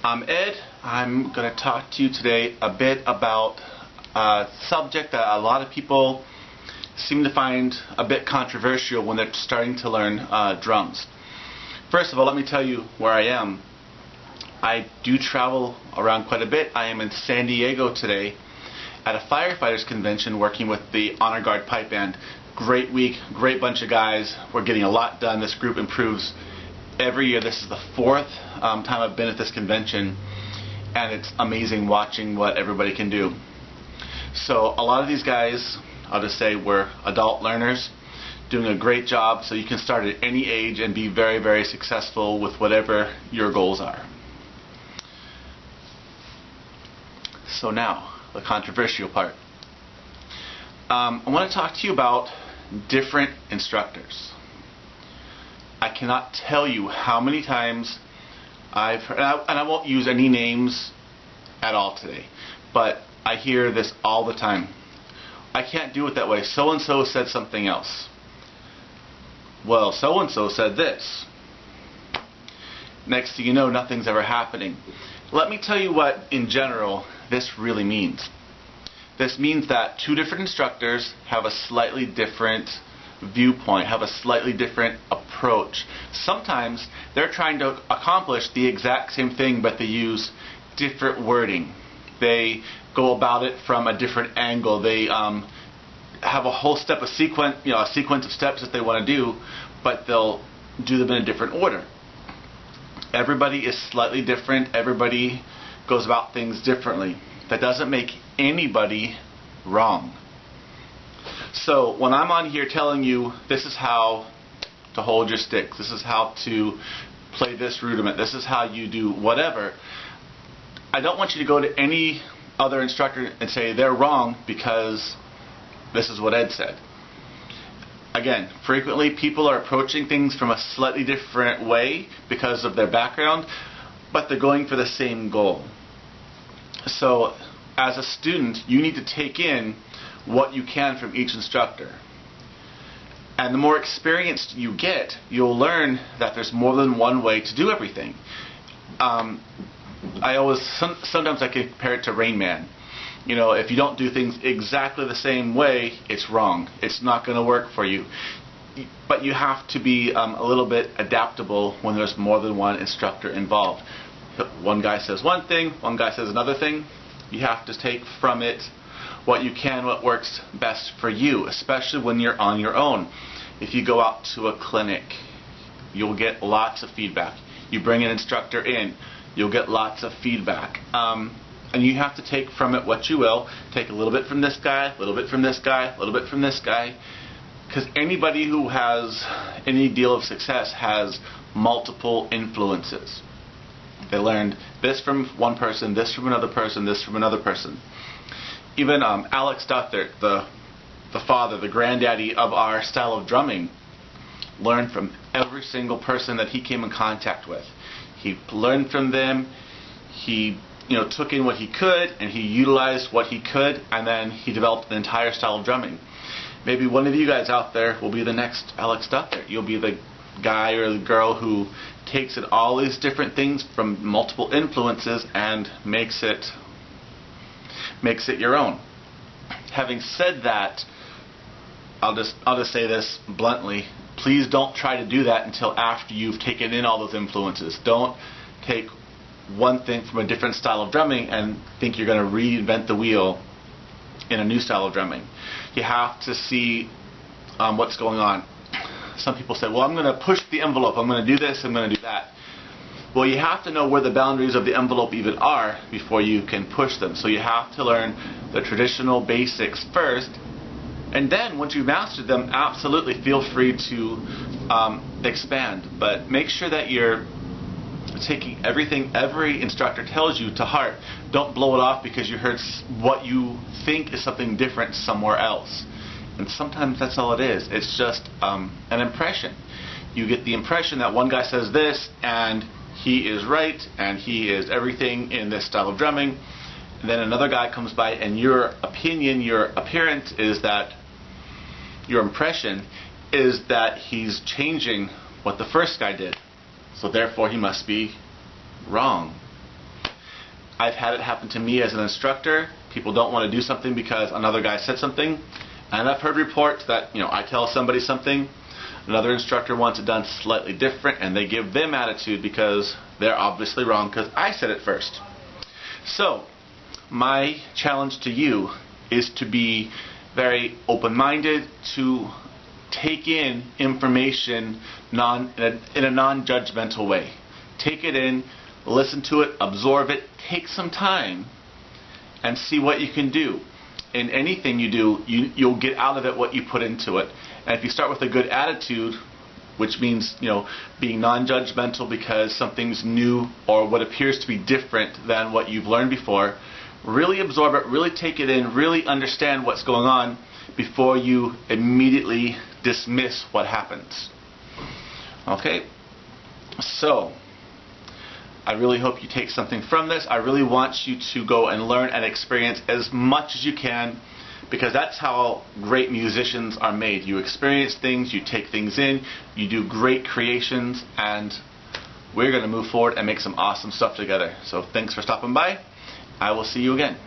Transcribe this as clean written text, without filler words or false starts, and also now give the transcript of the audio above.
I'm Ed. I'm going to talk to you today a bit about a subject that a lot of people seem to find a bit controversial when they're starting to learn drums. First of all, let me tell you where I am. I do travel around quite a bit. I am in San Diego today at a Firefighters convention working with the Honor Guard Pipe Band. Great week, great bunch of guys. We're getting a lot done. This group improves every year. This is the fourth time I've been at this convention, and it's amazing watching what everybody can do. So a lot of these guys, I'll just say, we're adult learners doing a great job, so you can start at any age and be very, very successful with whatever your goals are. So now, the controversial part. I want to talk to you about different instructors. I cannot tell you how many times I've heard, and I won't use any names at all today, but I hear this all the time. I can't do it that way. So-and-so said something else. Well, so-and-so said this. Next thing you know, nothing's ever happening. Let me tell you what, in general, this really means. This means that two different instructors have a slightly different viewpoint, have a slightly different approach. Sometimes they're trying to accomplish the exact same thing, but they use different wording. They go about it from a different angle. They have a whole a sequence of steps that they want to do, but they'll do them in a different order. Everybody is slightly different. Everybody goes about things differently. That doesn't make anybody wrong. So when I'm on here telling you this is how to hold your sticks, this is how to play this rudiment, this is how you do whatever, I don't want you to go to any other instructor and say they're wrong because this is what Ed said. Again, frequently people are approaching things from a slightly different way because of their background, but they're going for the same goal. So as a student, you need to take in what you can from each instructor. And the more experienced you get, you'll learn that there's more than one way to do everything. Sometimes I compare it to Rain Man. You know, if you don't do things exactly the same way, it's wrong. It's not going to work for you. But you have to be a little bit adaptable when there's more than one instructor involved. One guy says one thing, one guy says another thing. You have to take from it what you can, what works best for you, especially when you're on your own. If you go out to a clinic, you'll get lots of feedback. You bring an instructor in, you'll get lots of feedback. And you have to take from it what you will. Take a little bit from this guy, a little bit from this guy, a little bit from this guy. Because anybody who has any deal of success has multiple influences. They learned this from one person, this from another person, this from another person. Even Alex Duthert, the father, the granddaddy of our style of drumming, learned from every single person that he came in contact with. He learned from them. He took in what he could, and he utilized what he could, and then he developed an entire style of drumming. Maybe one of you guys out there will be the next Alex Duthert. You'll be the guy or the girl who takes in all these different things from multiple influences and makes it your own. Having said that, I'll just say this bluntly. Please don't try to do that until after you've taken in all those influences. Don't take one thing from a different style of drumming and think you're going to reinvent the wheel in a new style of drumming. You have to see what's going on. Some people say, well, I'm going to push the envelope, I'm going to do this, I'm going to do that. Well, you have to know where the boundaries of the envelope even are before you can push them. So you have to learn the traditional basics first, and then once you've mastered them, absolutely feel free to expand. But make sure that you're taking everything every instructor tells you to heart. Don't blow it off because you heard what you think is something different somewhere else. And sometimes that's all it is. It's just an impression. You get the impression that one guy says this and he is right and he is everything in this style of drumming. And then another guy comes by and your opinion, your appearance is that, your impression is that he's changing what the first guy did. So therefore he must be wrong. I've had it happen to me as an instructor. People don't want to do something because another guy said something. And I've heard reports that, I tell somebody something, another instructor wants it done slightly different, and they give them attitude because they're obviously wrong because I said it first. So, my challenge to you is to be very open-minded, to take in information in a non-judgmental way. Take it in, listen to it, absorb it, take some time, and see what you can do. In anything you do, you'll get out of it what you put into it. And if you start with a good attitude, which means being non-judgmental because something's new or what appears to be different than what you've learned before, really absorb it, really take it in, really understand what's going on before you immediately dismiss what happens. Okay? So, I really hope you take something from this. I really want you to go and learn and experience as much as you can, because that's how great musicians are made. You experience things, you take things in, you do great creations, and we're going to move forward and make some awesome stuff together. So thanks for stopping by. I will see you again.